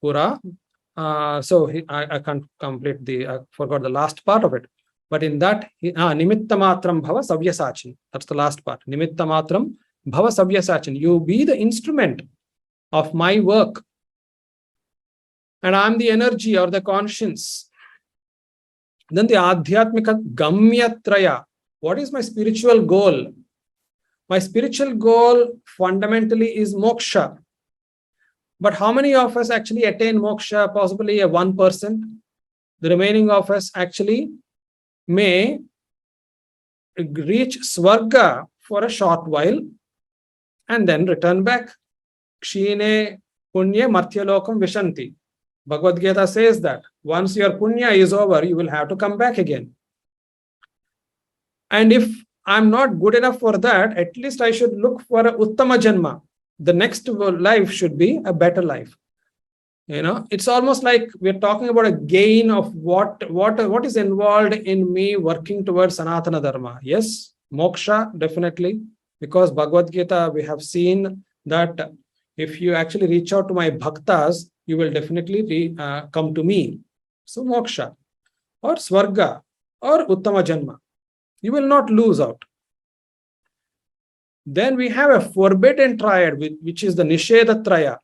pura. I can't complete I forgot the last part of it. But in that, nimitta matram bhava savyasachin. That's the last part. Nimitta matram bhava savyasachin. You be the instrument of my work. And I'm the energy or the conscience. Then the adhyatmika gamyatraya. What is my spiritual goal? My spiritual goal fundamentally is moksha. But how many of us actually attain moksha? Possibly a 1%. The remaining of us actually may reach Swarga for a short while and then return back. Kshine punya martyalokam vishanti. Bhagavad Gita says that once your punya is over, you will have to come back again. And if I'm not good enough for that, at least I should look for a uttama janma. The next life should be a better life. You know, it's almost like we're talking about a gain of what is involved in me working towards Sanatana Dharma. Yes, moksha, definitely, because Bhagavad Gita, we have seen that if you actually reach out to my bhaktas, you will definitely come to me. So moksha, or swarga, or uttama janma. You will not lose out. Then we have a forbidden triad, which is the Nisheda Traya.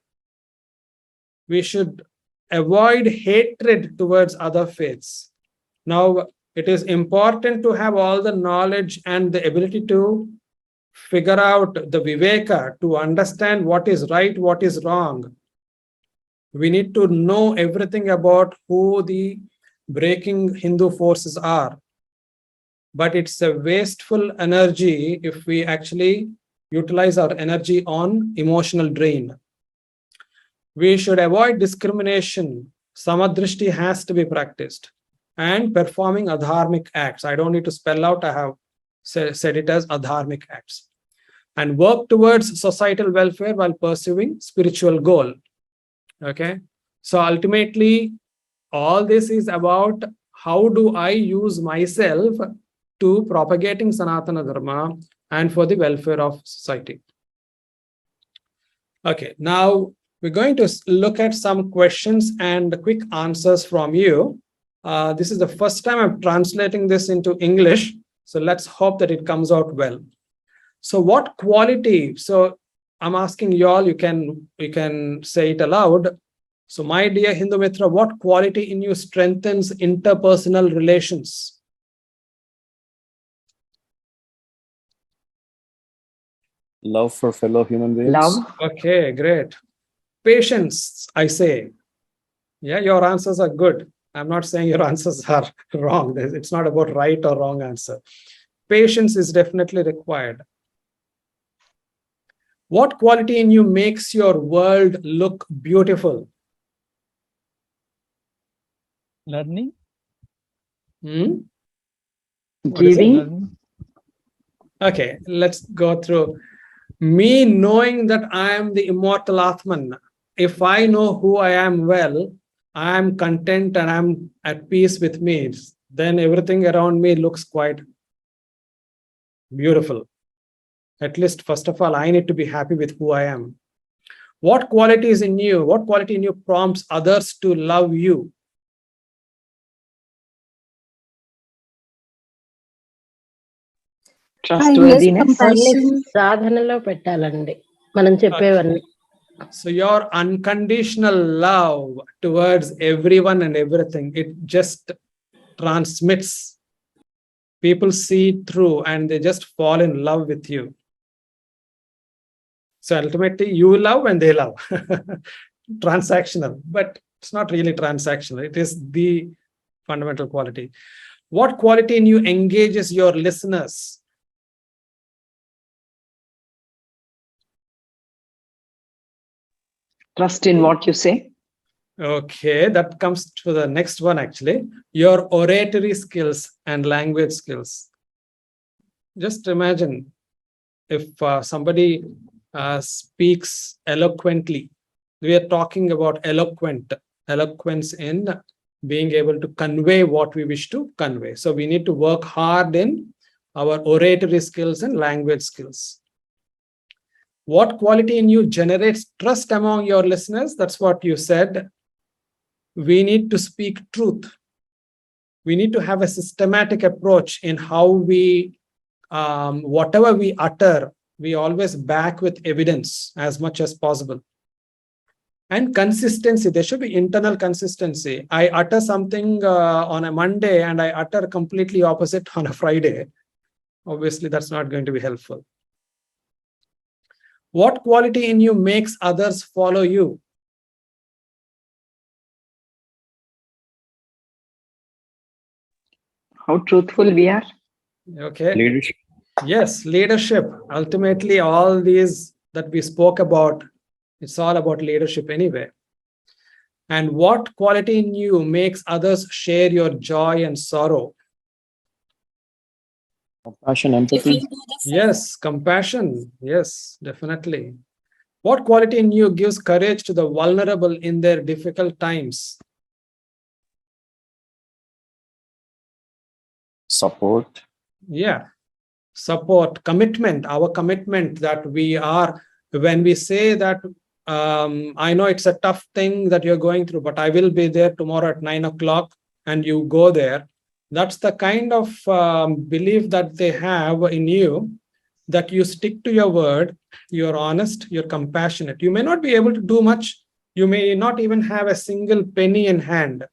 We should avoid hatred towards other faiths. Now, it is important to have all the knowledge and the ability to figure out the viveka, to understand what is right, what is wrong. We need to know everything about who the breaking Hindu forces are. But it's a wasteful energy if we actually utilize our energy on emotional drain. We should avoid discrimination. Samadrishti has to be practiced. And performing adharmic acts. I don't need to spell out, I have said it as adharmic acts. And work towards societal welfare while pursuing spiritual goal. Okay. So ultimately, all this is about how do I use myself to propagating Sanatana Dharma and for the welfare of society. Okay, now we're going to look at some questions and quick answers from you. This is the first time I'm translating this into English, so let's hope that it comes out well. So what quality? So I'm asking you all, you can say it aloud. So my dear Hindumitra, what quality in you strengthens interpersonal relations? Love for fellow human beings. Love. Okay, great. Patience, I say. Yeah, your answers are good. I'm not saying your answers are wrong. It's not about right or wrong answer. Patience is definitely required. What quality in you makes your world look beautiful? Learning. Hmm? What is it? Giving. Learning. Okay, let's go through. Me knowing that I am the immortal Atman, if I know who I am well, I am content and I'm at peace with me, then everything around me looks quite beautiful. At least, first of all, I need to be happy with who I am. What quality is in you? What quality in you prompts others to love you? Trustworthiness. వాళ్ళని Compassion. సాధనలో పెట్టాలండి మనం చెప్పేవన్నీ. So your unconditional love towards everyone and everything, it just transmits. People see through and they just fall in love with you. So ultimately you love and they love. Transactional, but it's not really transactional. It is the fundamental quality. What quality in you engages your listeners? Trust in what you say. Okay, that comes to the next one actually. Your oratory skills and language skills. Just imagine if somebody speaks eloquently. We are talking about eloquence in being able to convey what we wish to convey. So we need to work hard in our oratory skills and language skills. What quality in you generates trust among your listeners? That's what you said. We need to speak truth. We need to have a systematic approach in how we, whatever we utter, we always back with evidence as much as possible. And consistency, there should be internal consistency. I utter something on a Monday and I utter completely opposite on a Friday. Obviously, that's not going to be helpful. What quality in you makes others follow you? How truthful we are. Okay. Leadership. Yes, leadership. Ultimately, all these that we spoke about, it's all about leadership anyway. And what quality in you makes others share your joy and sorrow? Compassion, empathy. Yes, compassion. Yes, definitely. What quality in you gives courage to the vulnerable in their difficult times? Support. Yeah, support, commitment, our commitment that we are, when we say that, I know it's a tough thing that you're going through, but I will be there tomorrow at 9 o'clock, and you go there. That's the kind of belief that they have in you, that you stick to your word, you're honest, you're compassionate. You may not be able to do much. You may not even have a single penny in hand,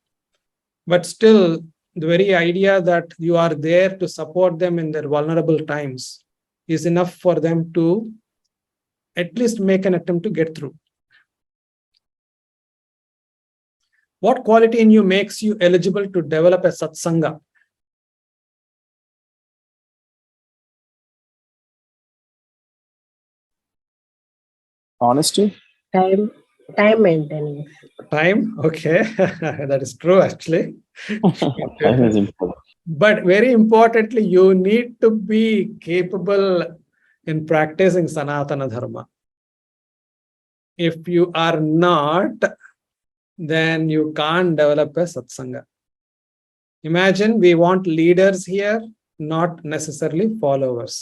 but still, the very idea that you are there to support them in their vulnerable times is enough for them to at least make an attempt to get through. What quality in you makes you eligible to develop a satsanga? Honesty. Time maintenance. Time, okay. That is true actually. Time is important. But very importantly, you need to be capable in practicing Sanatana Dharma. If you are not, then you can't develop a satsanga. Imagine we want leaders here, not necessarily followers.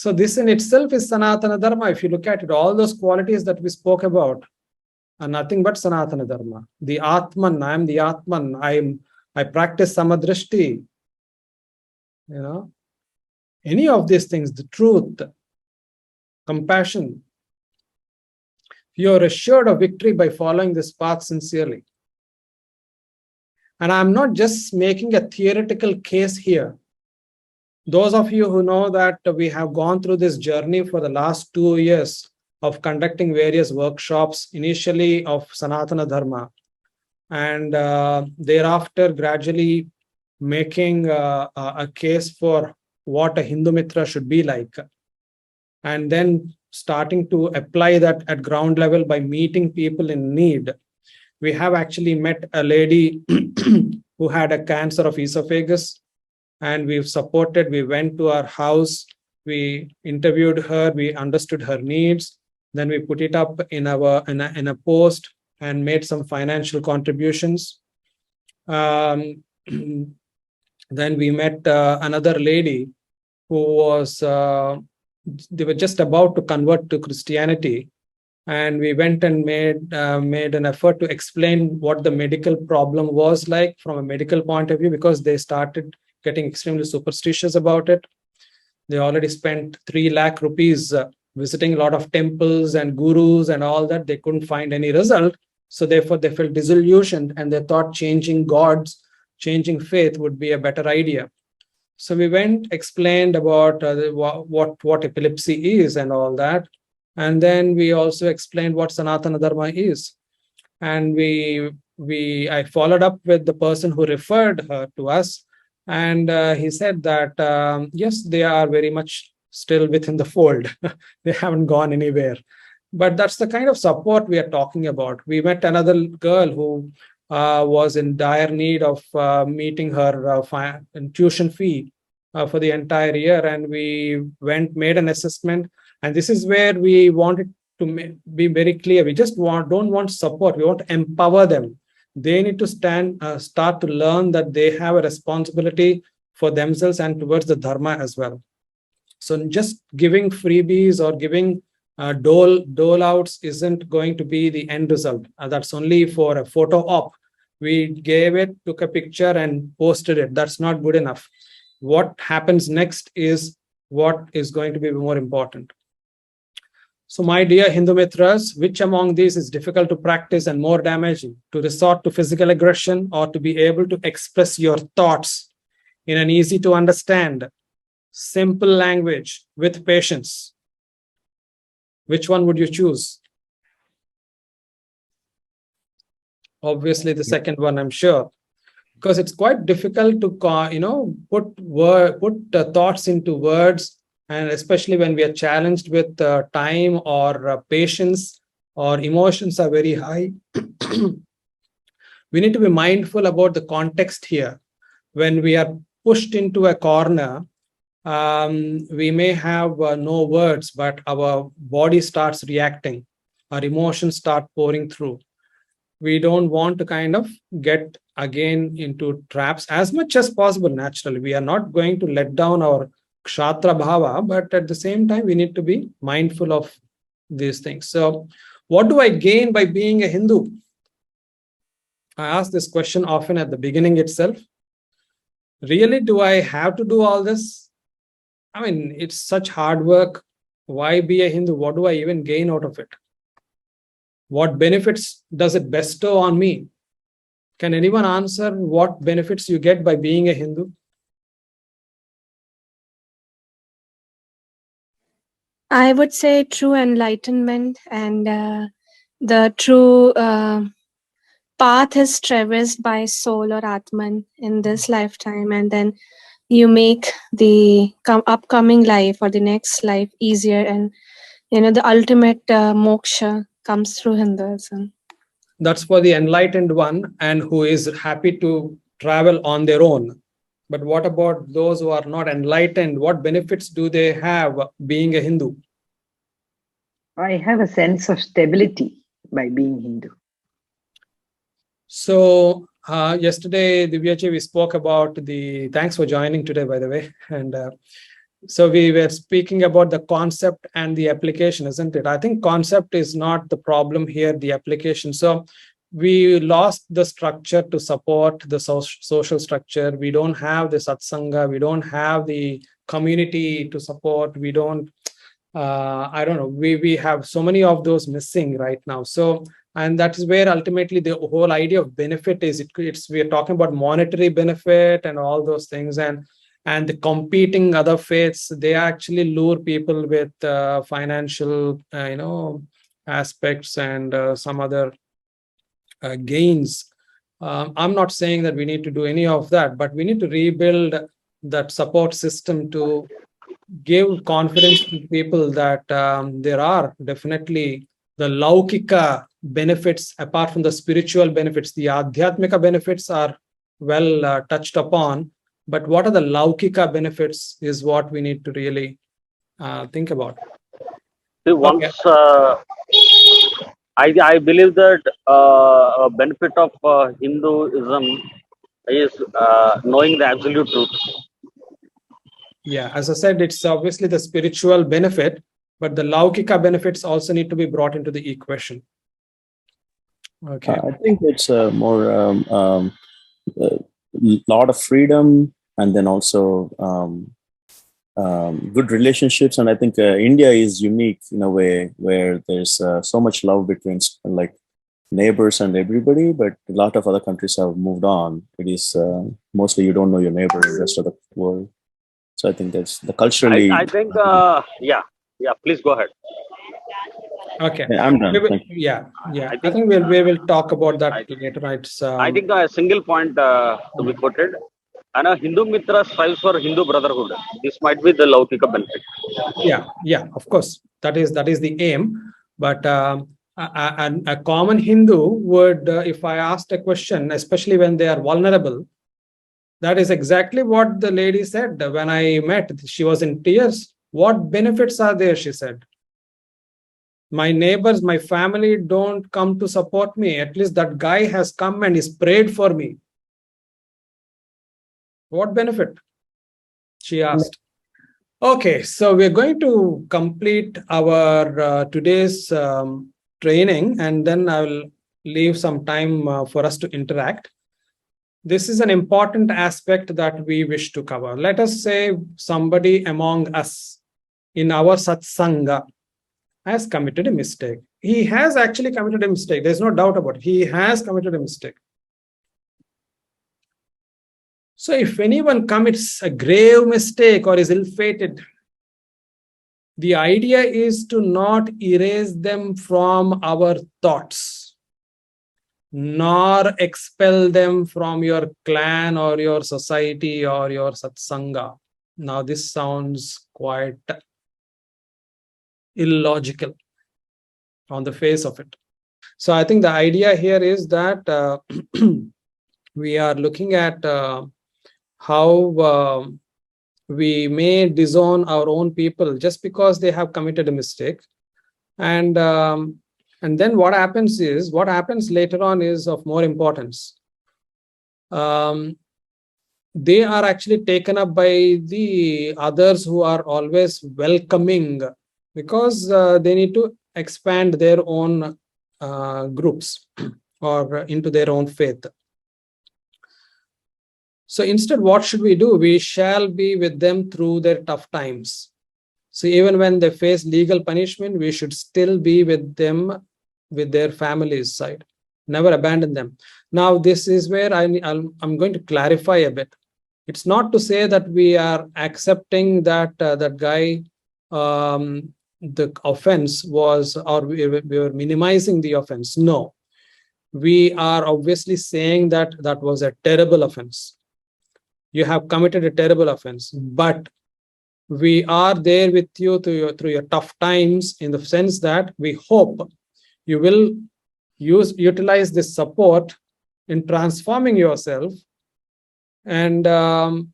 So this in itself is Sanatana Dharma. If you look at it, all those qualities that we spoke about are nothing but Sanatana Dharma. The Atman, I am the Atman. I practice Samadrishti. You know, any of these things, the truth, compassion, you're assured of victory by following this path sincerely. And I'm not just making a theoretical case here. Those of you who know that we have gone through this journey for the last 2 years of conducting various workshops, initially of Sanatana Dharma, and thereafter gradually making a case for what a Hindumitra should be like, and then starting to apply that at ground level by meeting people in need. We have actually met a lady who had a cancer of esophagus, and we've supported. We went to her house, we interviewed her, we understood her needs, then we put it up in a post and made some financial contributions. Then we met another lady who was they were just about to convert to Christianity, and we went and made an effort to explain what the medical problem was like from a medical point of view, because they started getting extremely superstitious about it. They already spent 3 lakh rupees visiting a lot of temples and gurus and all that. They couldn't find any result. So therefore they felt disillusioned, and they thought changing gods, changing faith would be a better idea. So we went, explained about what epilepsy is and all that. And then we also explained what Sanatana Dharma is. And I followed up with the person who referred her to us. And he said that, yes, they are very much still within the fold. They haven't gone anywhere. But that's the kind of support we are talking about. We met another girl who was in dire need of meeting her tuition fee for the entire year. And we made an assessment. And this is where we wanted to be very clear. We just don't want support. We want to empower them. They need to start to learn that they have a responsibility for themselves and towards the Dharma as well. So just giving freebies or giving dole outs isn't going to be the end result. That's only for a photo op. We gave it, took a picture and posted it. That's not good enough. What happens next is what is going to be more important. So my dear Hindu Mitras, which among these is difficult to practice and more damaging? To resort to physical aggression, or to be able to express your thoughts in an easy to understand, simple language with patience? Which one would you choose? Obviously the second one, I'm sure, because it's quite difficult to put thoughts into words. And especially when we are challenged with time or patience, or emotions are very high. We need to be mindful about the context here. When we are pushed into a corner, we may have no words, but our body starts reacting. Our emotions start pouring through. We don't want to kind of get again into traps as much as possible. Naturally, we are not going to let down our Kshatra Bhava, but at the same time, we need to be mindful of these things. So what do I gain by being a Hindu? I ask this question often at the beginning itself. Really, do I have to do all this? I mean, it's such hard work. Why be a Hindu? What do I even gain out of it? What benefits does it bestow on me? Can anyone answer what benefits you get by being a Hindu? I would say true enlightenment, and the true path is traversed by soul or Atman in this lifetime, and then you make the upcoming life or the next life easier, and the ultimate moksha comes through Hinduism. That's for the enlightened one and who is happy to travel on their own. But what about those who are not enlightened? What benefits do they have being a Hindu? I have a sense of stability by being Hindu. So yesterday, Divyaji, we spoke about thanks for joining today, by the way. And so we were speaking about the concept and the application, isn't it? I think concept is not the problem here, the application. So we lost the structure to support the social structure. We don't have the satsanga. We don't have the community to support. We don't, I don't know, we have so many of those missing right now. So, and that is where ultimately the whole idea of benefit is, we are talking about monetary benefit and all those things, and the competing other faiths, they actually lure people with financial, aspects and some other gains. I'm not saying that we need to do any of that, but we need to rebuild that support system to give confidence to people that there are definitely the laukika benefits apart from the spiritual benefits. The adhyatmika benefits are well touched upon, but what are the laukika benefits is what we need to really think about. See, once I believe that a benefit of Hinduism is knowing the absolute truth. Yeah, as I said, it's obviously the spiritual benefit, but the laukika benefits also need to be brought into the equation. Okay. I think it's more lot of freedom, and then also good relationships. And I think India is unique in a way where there's so much love between like neighbors and everybody, but a lot of other countries have moved on. It is mostly you don't know your neighbor in the rest of the world. So I think that's the culturally. I think, yeah, please go ahead. Okay. Yeah, I'm done. Thank you. Yeah. I think we will talk about that later. Right? I think a single point to be quoted, and a Hindumitra strives for Hindu brotherhood. This might be the Laukika benefit. Yeah, of course. That is the aim. But a common Hindu would, if I asked a question, especially when they are vulnerable, that is exactly what the lady said when I met. She was in tears. What benefits are there, she said. My neighbors, my family don't come to support me. At least that guy has come and he's prayed for me. What benefit? She asked. Okay, so we're going to complete our today's training, and then I will leave some time for us to interact. This is an important aspect that we wish to cover. Let us say somebody among us in our satsanga has committed a mistake. He has actually committed a mistake. There's no doubt about it. He has committed a mistake. So if anyone commits a grave mistake or is ill-fated, the idea is to not erase them from our thoughts, nor expel them from your clan or your society or your satsanga. Now, this sounds quite illogical on the face of it. So I think the idea here is that we are looking at how we may disown our own people just because they have committed a mistake. And then what happens later on is of more importance. They are actually taken up by the others who are always welcoming, because they need to expand their own groups or into their own faith. So instead, what should we do? We shall be with them through their tough times. So even when they face legal punishment, we should still be with them, with their families' side. Never abandon them. Now, this is where I'm going to clarify a bit. It's not to say that we are accepting that that guy, the offense was, or we were minimizing the offense. No, we are obviously saying that that was a terrible offense. You have committed a terrible offense, but we are there with you through your tough times, in the sense that we hope you will utilize this support in transforming yourself and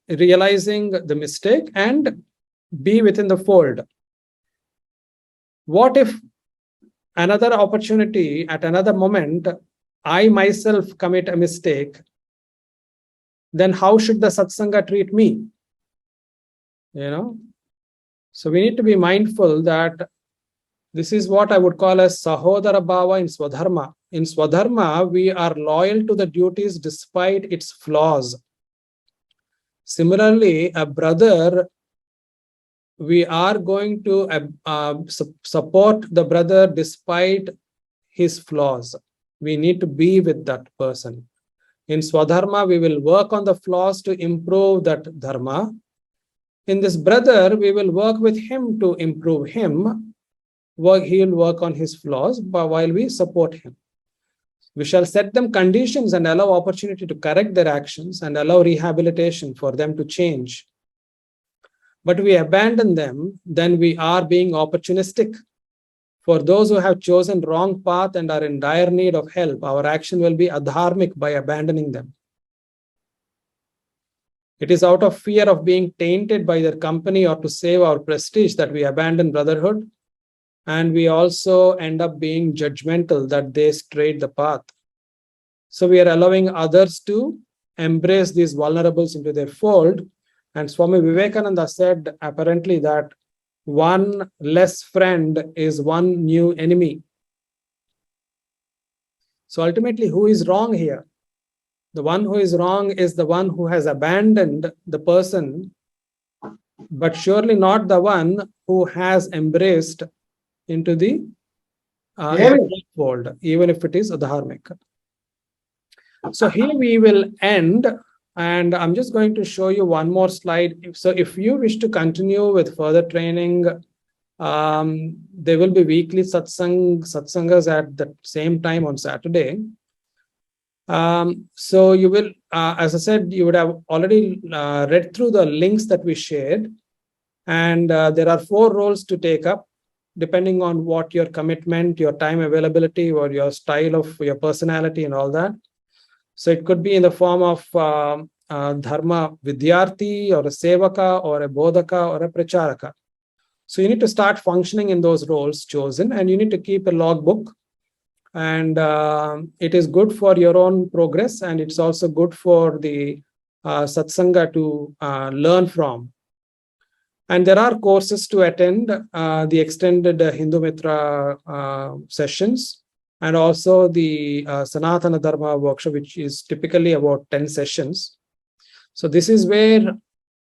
realizing the mistake and be within the fold. What if another opportunity at another moment, I myself commit a mistake? Then how should the satsanga treat me? So we need to be mindful that this is what I would call as sahodara bhava in swadharma. In swadharma, we are loyal to the duties despite its flaws. Similarly, a brother we are going to support the brother despite his flaws. We need to be with that person. In Swadharma, we will work on the flaws to improve that dharma. In this brother, we will work with him to improve him. He will work on his flaws, but while we support him. We shall set them conditions and allow opportunity to correct their actions and allow rehabilitation for them to change. But we abandon them, then we are being opportunistic. For those who have chosen wrong path and are in dire need of help, our action will be adharmic by abandoning them. It is out of fear of being tainted by their company or to save our prestige that we abandon brotherhood. And we also end up being judgmental that they strayed the path. So we are allowing others to embrace these vulnerables into their fold. And Swami Vivekananda said apparently that one less friend is one new enemy. So ultimately, who is wrong here? The one who is wrong is the one who has abandoned the person, but surely not the one who has embraced into the fold, even if it is adharmic. So here we will end, and I'm just going to show you one more slide. So if you wish to continue with further training, there will be weekly satsangas at the same time on Saturday. So you will, as I said, you would have already read through the links that we shared, and there are 4 roles to take up, depending on what your commitment, your time availability, or your style of your personality and all that. So it could be in the form of dharma vidyarthi, or a sevaka, or a bodhaka, or a pracharaka. So you need to start functioning in those roles chosen, and you need to keep a logbook. And it is good for your own progress, and it's also good for the satsanga to learn from. And there are courses to attend, the extended Hindumitra sessions, and also the Sanatana Dharma workshop, which is typically about 10 sessions. So this is where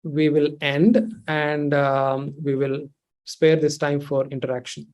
we will end, and we will spare this time for interaction.